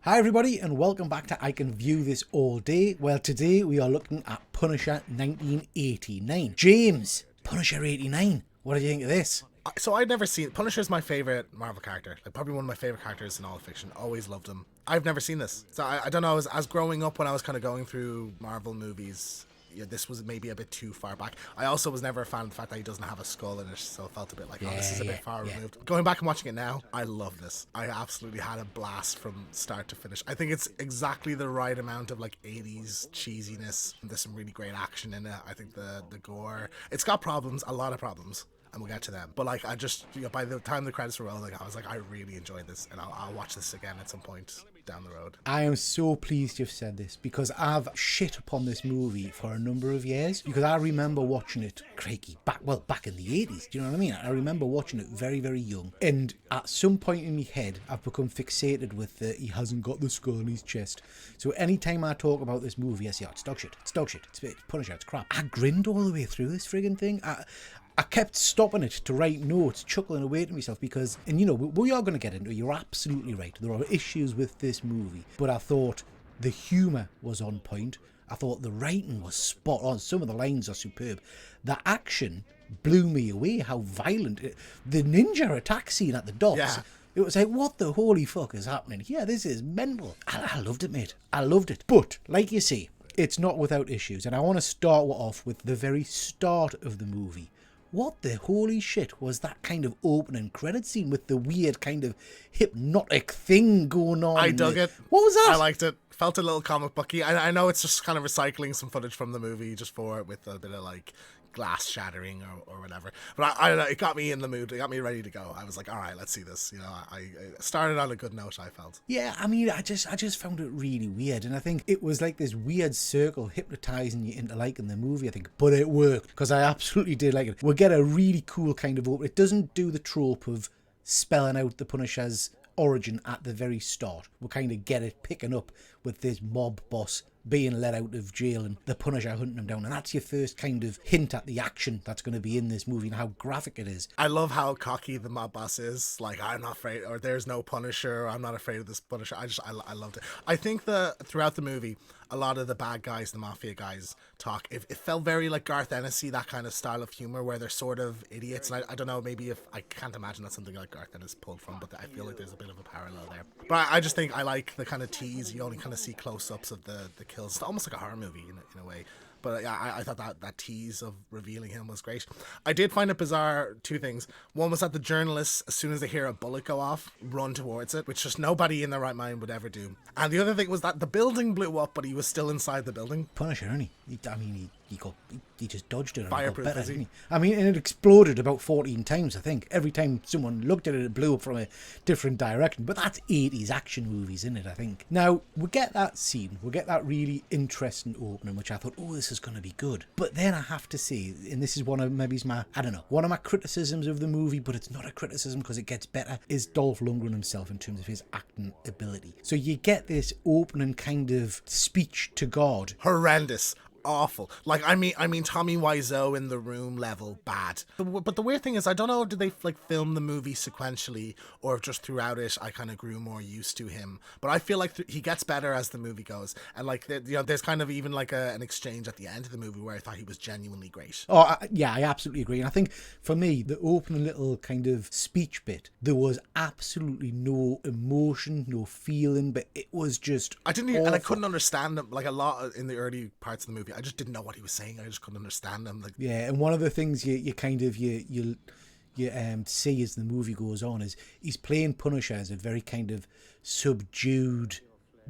Hi everybody and welcome back to I Can View This All Day. Well, today we are looking at Punisher 1989. James, Punisher 89, what did you think of this? So I'd never seen Punisher's my favorite Marvel character, like probably one of my favorite characters in all of fiction. Always loved him. I've never seen this, so I don't know. As growing up, when I was kind of going through Marvel movies, yeah, this was maybe a bit too far back. I also was never a fan of the fact that he doesn't have a skull in it, so it felt a bit like, oh, this is a bit far removed. Going back and watching it now, I love this. I absolutely had a blast from start to finish. I think it's exactly the right amount of like 80s cheesiness. There's some really great action in it. I think the gore, it's got problems, a lot of problems, and we'll get to them. But like, I just, by the time the credits were rolling, I was like, I really enjoyed this, and I'll watch this again at some point down the road. I am so pleased you've said this because I've shit upon this movie for a number of years because I remember watching it, crikey, back in the 80s. Do you know what I mean? I remember watching it very, very young, and at some point in my head, I've become fixated with the he hasn't got the skull on his chest. So anytime I talk about this movie, I say, oh, it's dog shit, it's Punisher, it's crap. I grinned all the way through this friggin' thing. I kept stopping it to write notes, chuckling away to myself because, and you know, we are going to get into it. You're absolutely right. There are issues with this movie, but I thought the humour was on point. I thought the writing was spot on. Some of the lines are superb. The action blew me away. How violent the ninja attack scene at the docks. Yeah. It was like, what the holy fuck is happening here? This is mental. I loved it, mate. I loved it. But like you say, it's not without issues, and I want to start off with the very start of the movie. What the holy shit was that kind of opening credit scene with the weird kind of hypnotic thing going on? I dug it. What was that? I liked it. Felt a little comic booky. I know it's just kind of recycling some footage from the movie just for it with a bit of like glass shattering or whatever. But I don't know, it got me in the mood. It got me ready to go. I was like, all right, let's see this. You know, I started on a good note, I felt. Yeah, I mean, I just found it really weird, and I think it was like this weird circle hypnotizing you into liking the movie, I think, but it worked, because I absolutely did like it. We'll get a really cool kind of open. It doesn't do the trope of spelling out the Punisher's origin at the very start. We'll kind of get it picking up with this mob boss being let out of jail and the Punisher hunting him down, and that's your first kind of hint at the action that's going to be in this movie and how graphic it is. I love how cocky the mob boss is. Like, I'm not afraid, or there's no Punisher, or I'm not afraid of this Punisher. I loved it. I think throughout the movie, a lot of the bad guys, the mafia guys, talk. It felt very like Garth Ennis, that kind of style of humor where they're sort of idiots. And I don't know, maybe if I can't imagine that's something like Garth Ennis pulled from, but I feel like there's a bit of a parallel there. But I just think I like the kind of tease. You only kind of see close-ups of the kills. It's almost like a horror movie in a way. But yeah, I thought that tease of revealing him was great. I did find it bizarre, two things. One was that the journalists, as soon as they hear a bullet go off, run towards it, which just nobody in their right mind would ever do. And the other thing was that the building blew up, but he was still inside the building. Punisher, isn't he? He just dodged it. Fireproof, better, is he? didn't he? I mean, and it exploded about 14 times, I think. Every time someone looked at it, it blew up from a different direction. But that's 80s action movies, isn't it, I think? Now, we get that scene. We get that really interesting opening, which I thought, oh, this is going to be good. But then I have to say, and this is one of one of my criticisms of the movie, but it's not a criticism because it gets better, is Dolph Lundgren himself in terms of his acting ability. So you get this opening kind of speech to God. Horrendous. Awful. Like, I mean Tommy Wiseau in The Room level bad. But the weird thing is, I don't know, did they like film the movie sequentially, or if just throughout it I kind of grew more used to him. But I feel like he gets better as the movie goes, and like there's kind of even like an exchange at the end of the movie where I thought he was genuinely great. Oh yeah, I absolutely agree. And I think for me, the opening little kind of speech bit, there was absolutely no emotion, no feeling, but it was just I didn't even, and I couldn't understand him. Like, a lot in the early parts of the movie, I just didn't know what he was saying. I just couldn't understand him. Like, yeah, and one of the things you see as the movie goes on is he's playing Punisher as a very kind of subdued,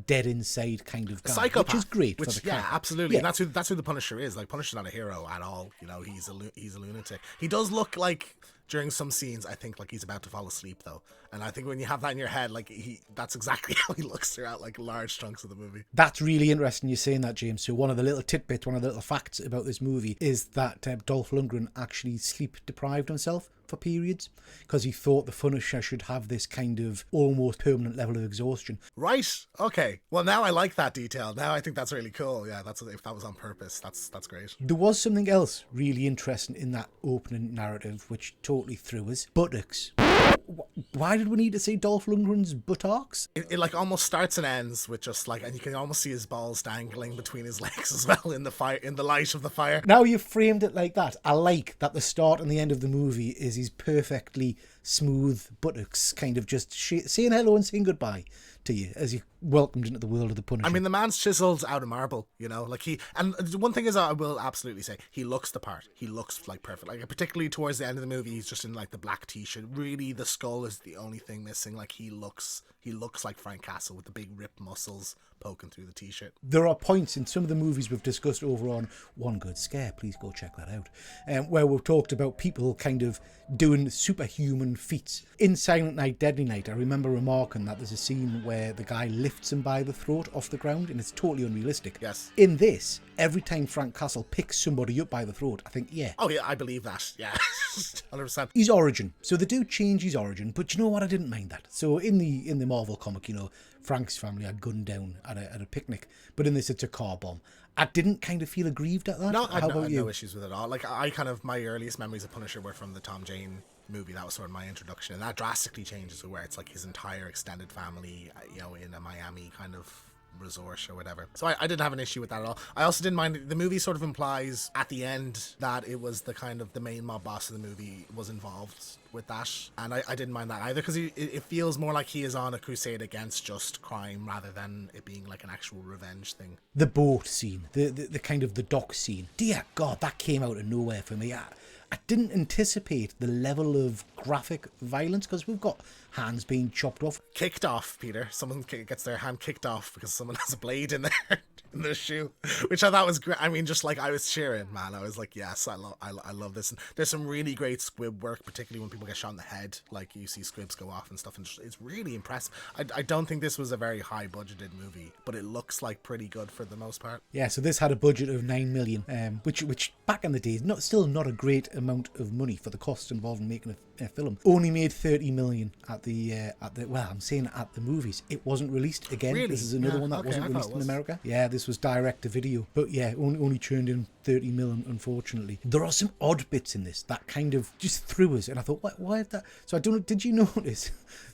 dead inside kind of guy, psychopath, which is great. Which, for the yeah, character. absolutely. Yeah. And that's who the Punisher is. Like, Punisher's not a hero at all. You know, he's a lunatic. He does look like, during some scenes, I think, like he's about to fall asleep, though. And I think when you have that in your head, like, that's exactly how he looks throughout like large chunks of the movie. That's really interesting you saying that, James. So one of the little tidbits, one of the little facts about this movie is that Dolph Lundgren actually sleep deprived himself for periods because he thought the Punisher should have this kind of almost permanent level of exhaustion. Right. Okay. Well, now I like that detail. Now I think that's really cool. Yeah, if that was on purpose, that's great. There was something else really interesting in that opening narrative, which totally threw us. Buttocks. Why did we need to see Dolph Lundgren's buttocks? It like almost starts and ends with just like, and you can almost see his balls dangling between his legs as well in the fire, in the light of the fire. Now you've framed it like that. I like that the start and the end of the movie is his perfectly smooth buttocks kind of just saying hello and saying goodbye to you as you welcomed into the world of the Punisher. I mean, the man's chiseled out of marble, you know, like and one thing is, I will absolutely say, he looks the part. He looks like perfect. Like, particularly towards the end of the movie, he's just in like the black t-shirt. Really, the skull is the only thing missing. Like, he looks like Frank Castle with the big ripped muscles poking through the t-shirt. There are points in some of the movies we've discussed over on One Good Scare, please go check that out, where we've talked about people kind of doing superhuman feats. In Silent Night, Deadly Night, I remember remarking that there's a scene where the guy lifts him by the throat off the ground, and it's totally unrealistic. Yes. In this, every time Frank Castle picks somebody up by the throat, I think, yeah. Oh yeah, I believe that. Yeah, 100%. His origin. So they do change his origin, but you know what? I didn't mind that. So in the Marvel comic, you know, Frank's family are gunned down at a picnic, but in this it's a car bomb. I didn't kind of feel aggrieved at that. No, I How had about you? no issues with it at all. Like, my earliest memories of Punisher were from the Tom Jane movie. That was sort of my introduction, and that drastically changes to where it's like his entire extended family, you know, in a Miami kind of resort or whatever. So I didn't have an issue with that at all. I also didn't mind, the movie sort of implies at the end that it was the kind of the main mob boss of the movie was involved with that, and I didn't mind that either, because it feels more like he is on a crusade against just crime rather than it being like an actual revenge thing. The boat scene, the kind of the dock scene, dear God, that came out of nowhere for me. I didn't anticipate the level of graphic violence, because we've got hands being chopped off. Kicked off, Peter. Someone gets their hand kicked off because someone has a blade in there. In the shoe, which I thought was great. I mean, just like, I was cheering, man. I was like, yes, I love this. And there's some really great squib work, particularly when people get shot in the head. Like, you see squibs go off and stuff, and it's really impressive. I don't think this was a very high budgeted movie, but it looks like pretty good for the most part. Yeah, so this had a budget of 9 million, which back in the day, still not a great amount of money for the cost involved in making a film. Only made 30 million at the movies. It wasn't released again. Really? This is another one that wasn't released in America. Yeah, this was direct to video, but yeah, only turned in 30 million, unfortunately. There are some odd bits in this that kind of just threw us, and I thought, why is that? So I don't know, did you notice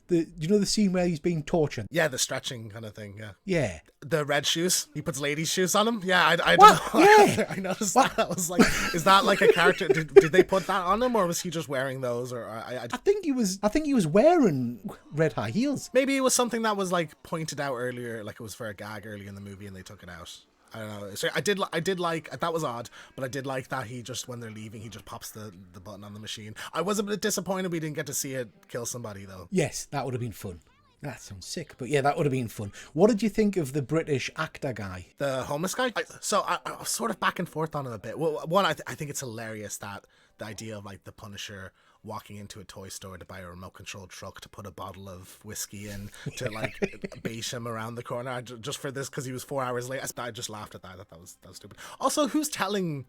the scene where he's being tortured? Yeah, the stretching kind of thing. Yeah. The red shoes. He puts ladies' shoes on him. Yeah, I What? don't know. Yeah. I noticed that. I was like, is that like a character? Did they put that on him, or was he just wearing those? Or I think he was wearing red high heels. Maybe it was something that was like pointed out earlier, like it was for a gag early in the movie, and they took it out. I don't know. So I did like that was odd, but I did like that he just, when they're leaving, he just pops the button on the machine. I was a bit disappointed we didn't get to see it kill somebody though. Yes, that would have been fun. That sounds sick, but yeah, that would have been fun. What did you think of the British actor guy? The homeless guy? I was sort of back and forth on him a bit. Well, one, I think it's hilarious that the idea of like the Punisher walking into a toy store to buy a remote control truck to put a bottle of whiskey in to like bait him around the corner just for this, because he was 4 hours late. I just laughed at that. I thought that was stupid. Also, who's telling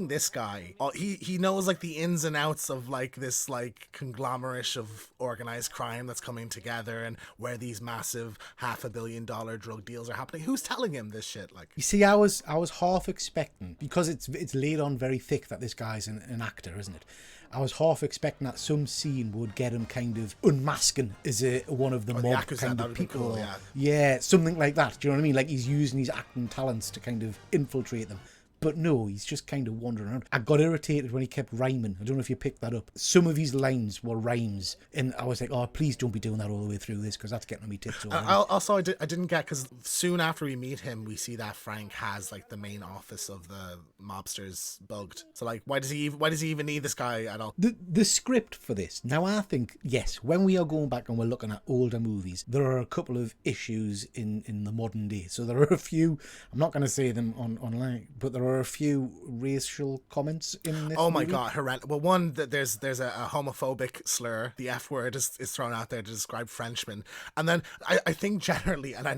this guy? Oh, he knows like the ins and outs of like this like conglomerate of organized crime that's coming together, and where these massive $500 million drug deals are happening. Who's telling him this shit? Like, you see, I was half expecting, because it's laid on very thick that this guy's an actor, isn't it? I was half expecting that some scene would get him kind of unmasking as one of the mob kind of people. Cool, yeah, something like that. Do you know what I mean? Like he's using his acting talents to kind of infiltrate them. But no, he's just kind of wandering around. I got irritated when he kept rhyming. I don't know if you picked that up. Some of his lines were rhymes, and I was like, oh, please don't be doing that all the way through this, because that's getting on me tits. Also, I didn't get, because soon after we meet him, we see that Frank has like the main office of the mobsters bugged. So like, why does he even need this guy at all? The script for this, now I think, yes, when we are going back and we're looking at older movies, there are a couple of issues in the modern day. So there are a few, I'm not going to say them online, but there are a few racial comments in this my movie. God, horrendous. Well, one, that there's a homophobic slur. The F word is thrown out there to describe Frenchmen. And then I think generally, and I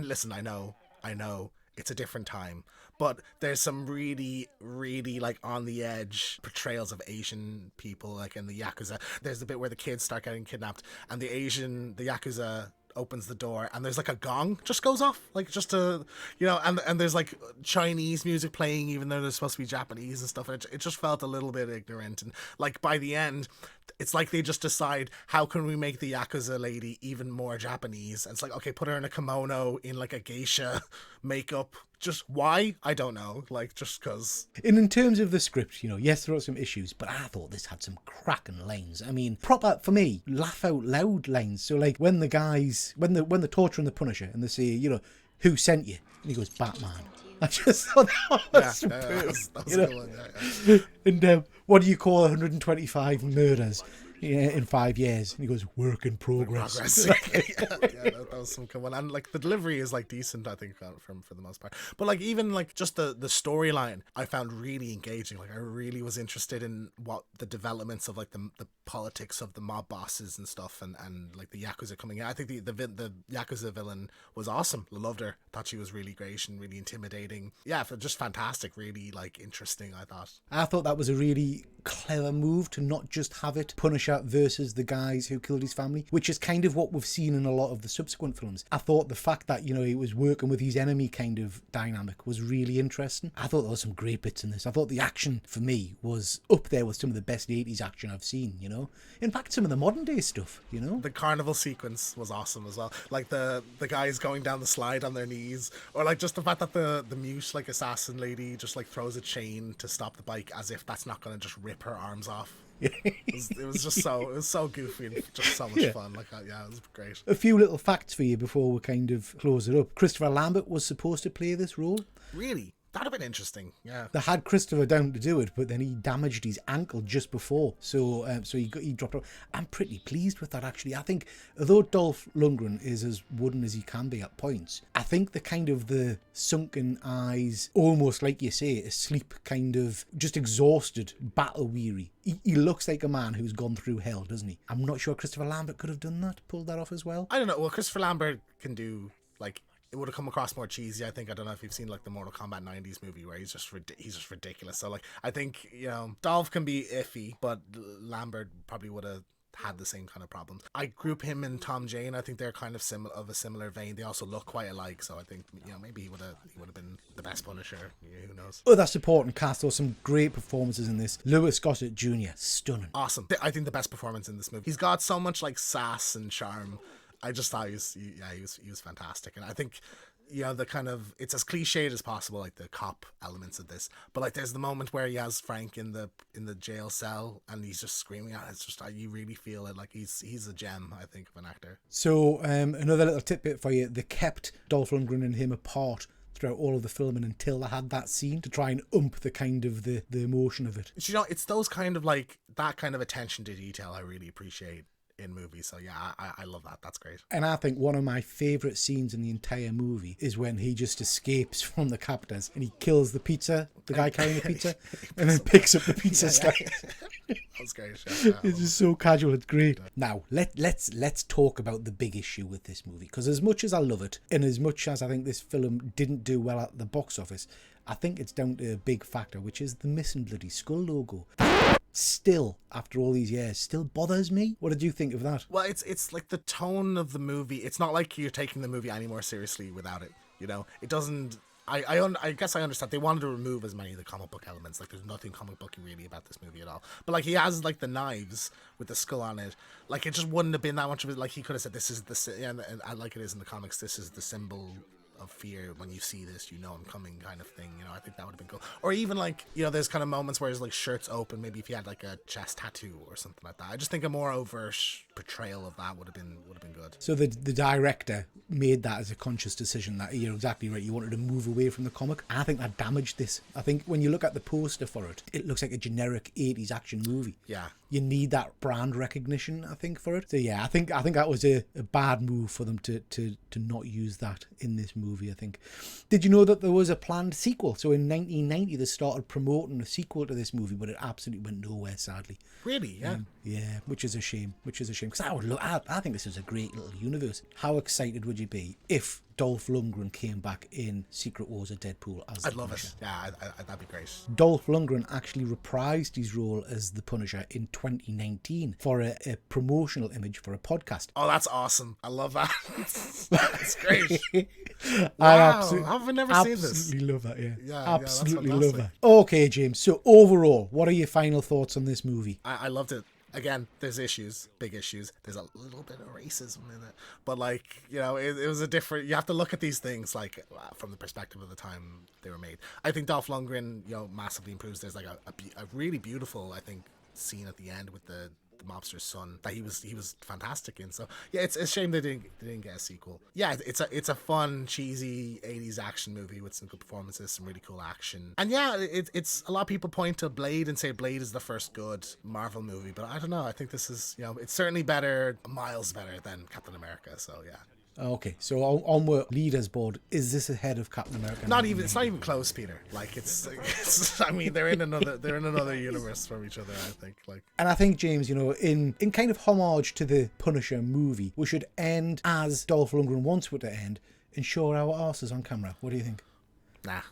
know it's a different time, but there's some really, really like on the edge portrayals of Asian people, like in the Yakuza. There's the bit where the kids start getting kidnapped, and the Yakuza opens the door, and there's like a gong just goes off, like just to, you know, and there's like Chinese music playing even though there's supposed to be Japanese and stuff, and it just felt a little bit ignorant. And like by the end, it's like they just decide, how can we make the Yakuza lady even more Japanese? And it's like, okay, put her in a kimono, in like a geisha makeup. Just why? I don't know. Like, just because. And in terms of the script, yes, there are some issues, but I thought this had some cracking lines. I mean, proper, for me, laugh out loud lines. So, like, when the guys, when they're torturing the Punisher and they say, who sent you? And he goes, Batman. I just thought that was superb. That was a good one, yeah. And what do you call 125 murders in 5 years? And he goes, work in progress. That was some good one. And like the delivery is like decent, I think, for the most part. But like even like just the storyline, I found really engaging. Like I really was interested in what the developments of like the politics of the mob bosses and stuff, and like the Yakuza coming in. I think the Yakuza villain was awesome. I loved her. Thought she was really great and really intimidating. Yeah, just fantastic. Really like interesting, I thought that was a really clever move to not just have it Punisher versus the guys who killed his family, which is kind of what we've seen in a lot of the subsequent films. I thought the fact that, he was working with his enemy kind of dynamic was really interesting. I thought there were some great bits in this. I thought the action, for me, was up there with some of the best 80s action I've seen, In fact, some of the modern day stuff, The carnival sequence was awesome as well. Like the guys going down the slide on their knees, or like just the fact that the mute like assassin lady just like throws a chain to stop the bike as if that's not going to just rip her arms off. It was just so goofy and just so much fun. Like, it was great. A few little facts for you before we kind of close it up. Christopher Lambert was supposed to play this role. Really? That'd have been interesting, yeah. They had Christopher down to do it, but then he damaged his ankle just before, so he dropped out. I'm pretty pleased with that, actually. I think, although Dolph Lundgren is as wooden as he can be at points, I think the sunken eyes, almost like you say, asleep, kind of just exhausted, battle weary. He looks like a man who's gone through hell, doesn't he? I'm not sure Christopher Lambert could have done that, pulled that off as well. I don't know. Well, Christopher Lambert can do like. It would have come across more cheesy, I think. I don't know if you've seen like the Mortal Kombat 90s movie where he's just ridiculous. So like I think Dolph can be iffy, but Lambert probably would have had the same kind of problems. I group him and Tom Jane. I think they're kind of a similar vein. They also look quite alike, so I think maybe he would have been the best Punisher. Yeah, who knows? Other supporting cast, there were some great performances in this. Lewis Gossett Jr., stunning, awesome. I think the best performance in this movie. He's got so much like sass and charm. I just thought he was fantastic. And I think, the kind of, it's as cliched as possible, like the cop elements of this. But like there's the moment where he has Frank in the jail cell and he's just screaming at it. It's just, you really feel it. Like he's a gem, I think, of an actor. So another little tidbit for you. They kept Dolph Lundgren and him apart throughout all of the filming until they had that scene to try and the kind of the emotion of it. It's those kind of like, that kind of attention to detail I really appreciate in movies. So yeah, I love that. That's great. And I think one of my favourite scenes in the entire movie is when he just escapes from the captors and he kills the guy carrying the pizza, and then picks up the pizza slice. That's great. It's just so casual. It's great. Now let's talk about the big issue with this movie, because as much as I love it, and as much as I think this film didn't do well at the box office, I think it's down to a big factor, which is the missing bloody skull logo. Still, after all these years, still bothers me. What did you think of that? Well, it's like the tone of the movie. It's not like you're taking the movie any more seriously without it. It doesn't. I guess I understand. They wanted to remove as many of the comic book elements. Like, there's nothing comic booky really about this movie at all. But like, he has like the knives with the skull on it. Like, it just wouldn't have been that much of it. Like, he could have said, "This is and like it is in the comics. This is the symbol of fear. When you see this, I'm coming," kind of thing. I think that would have been cool. Or even like, there's kind of moments where his like shirt's open. Maybe if he had like a chest tattoo or something like that. I just think a more overt portrayal of that would have been good. So the director made that as a conscious decision, that you're exactly right. You wanted to move away from the comic. I think that damaged this. I think when you look at the poster for it, it looks like a generic 80s action movie. Yeah. You need that brand recognition, I think, for it. So yeah, I think that was a bad move for them to not use that in this movie, I think. Did you know that there was a planned sequel? So in 1990 they started promoting a sequel to this movie, but it absolutely went nowhere, sadly. Really? Yeah. Yeah, which is a shame. Because I think this is a great little universe. How excited would you be if Dolph Lundgren came back in Secret Wars of Deadpool as I'd love it. Yeah, that'd be great. Dolph Lundgren actually reprised his role as the Punisher in 2019 for a promotional image for a podcast. Oh, that's awesome. I love that. That's great. I've never seen this. Absolutely love that, yeah. Yeah, absolutely love that. Okay, James, so overall, what are your final thoughts on this movie? I loved it. Again, there's issues, big issues. There's a little bit of racism in it, but like, you know, it was a different. You have to look at these things like from the perspective of the time they were made. I think Dolph Lundgren, you know, massively improves. There's like a really beautiful, I think, scene at the end with the mobster's son that he was fantastic in. So yeah, it's a shame they didn't get a sequel. Yeah, it's a fun, cheesy 80s action movie with some good performances, some really cool action. And yeah, it's a lot of people point to Blade and say Blade is the first good Marvel movie, but I don't know. I think this is, you know, it's certainly better, miles better than Captain America. So yeah. Okay, so on our leaders board, is this ahead of Captain America? It's not even close, Peter. Like it's I mean, they're in another universe from each other, I think. Like, and I think, James, you know, in kind of homage to the Punisher movie, we should end as Dolph Lundgren wants it to end and show our arses on camera. What do you think? Nah.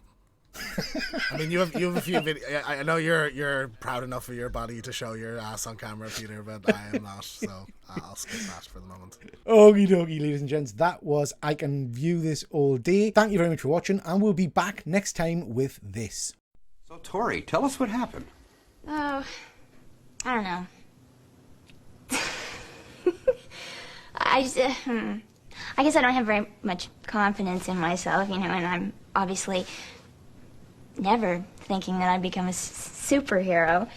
I mean, you have a few videos. I know you're proud enough of your body to show your ass on camera, Peter, but I am not, so I'll skip that for the moment. Okie dokie, ladies and gents, that was I Can View This All Day. Thank you very much for watching, and we'll be back next time with this. So, Tori, tell us what happened. Oh, I don't know. I guess I don't have very much confidence in myself, you know, and I'm obviously never thinking that I'd become a superhero.